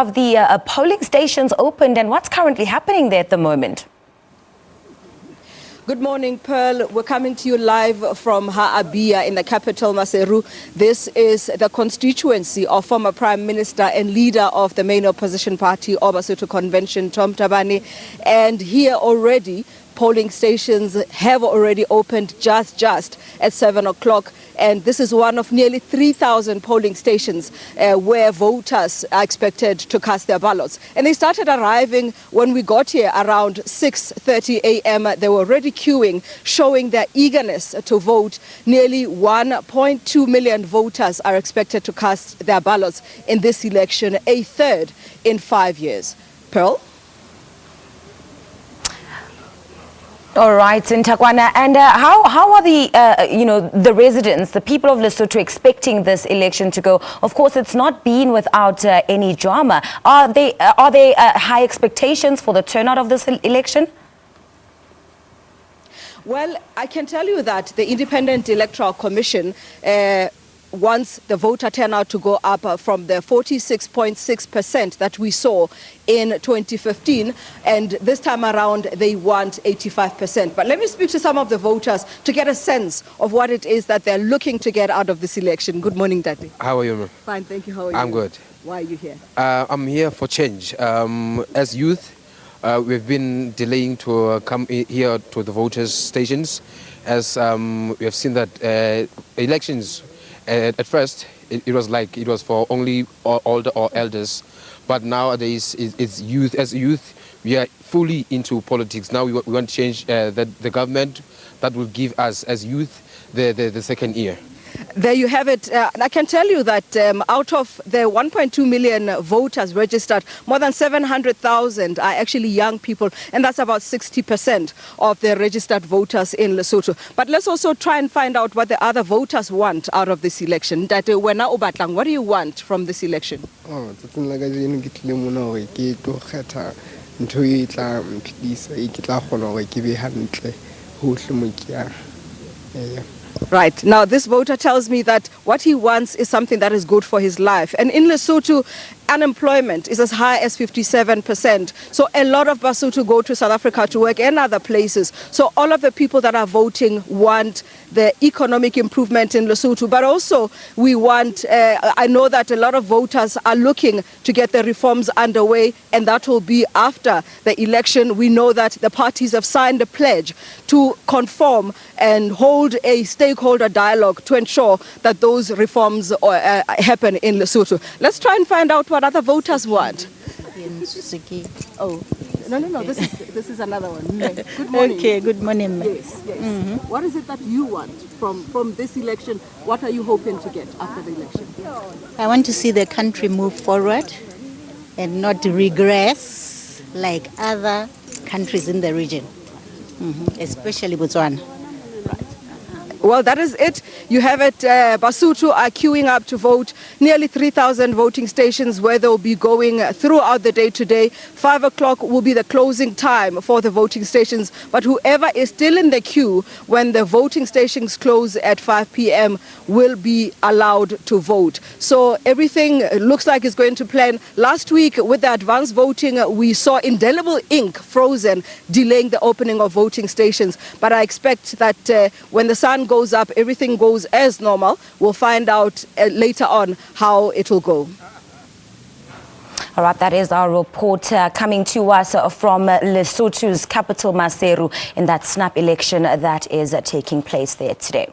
Of the polling stations opened, and what's currently happening there at the moment? Good morning, Pearl. We're coming to you live from Ha'abia in the capital, Maseru. This is the constituency of former Prime Minister and leader of the main opposition party, Lesotho Convention, Tom Tabane. And here already, polling stations have already opened just at 7 o'clock. And this is one of nearly 3,000 polling stations where voters are expected to cast their ballots. And they started arriving when we got here around 6:30 a.m. They were already queuing, showing their eagerness to vote. Nearly 1.2 million voters are expected to cast their ballots in this election, a third in 5 years. Pearl? All right, Ntakwana, and how are the the residents, the people of Lesotho, expecting this election to go? Of course, it's not been without any drama. Are there high expectations for the turnout of this election? Well, I can tell you that the Independent Electoral Commission wants the voter turnout to go up from the 46.6% that we saw in 2015, and this time around they want 85%. But let me speak to some of the voters to get a sense of what it is that they're looking to get out of this election. Good morning, Daddy. How are you, ma'am? Fine, thank you. How are you? I'm good. Why are you here? I'm here for change. As youth, we've been delaying to come here to the voters' stations, as we have seen that elections, at first, it was like it was for only older or elders, but nowadays it's youth. As youth, we are fully into politics. Now we want to change the government that will give us, as youth, the second year. There you have it. And I can tell you that out of the 1.2 million voters registered, more than 700,000 are actually young people, and that's about 60% of the registered voters in Lesotho. But let's also try and find out what the other voters want out of this election. What do you want from this election? Right. Now, this voter tells me that what he wants is something that is good for his life. And in Lesotho, unemployment is as high as 57%. So a lot of Basotho go to South Africa to work and other places. So all of the people that are voting want the economic improvement in Lesotho. But also we want, I know that a lot of voters are looking to get the reforms underway, and that will be after the election. We know that the parties have signed a pledge to conform and hold a stakeholder dialogue to ensure that those reforms happen in Lesotho. Let's try and find out what other voters want. Oh, no, this is another one. Good morning. Okay, good morning. Yes. What is it that you want from this election? What are you hoping to get after the election? I want to see the country move forward and not regress like other countries in the region, especially Botswana. Well, that is it. You have it. Basotho are queuing up to vote. Nearly 3,000 voting stations where they'll be going throughout the day today. 5 o'clock will be the closing time for the voting stations. But whoever is still in the queue when the voting stations close at 5 p.m. will be allowed to vote. So everything looks like it's going to plan. Last week with the advanced voting, we saw indelible ink frozen, delaying the opening of voting stations. But I expect that when the sun goes up, everything goes as normal. We'll find out later on how it will go. All right, that is our report coming to us from Lesotho's capital, Maseru, in that snap election that is taking place there today.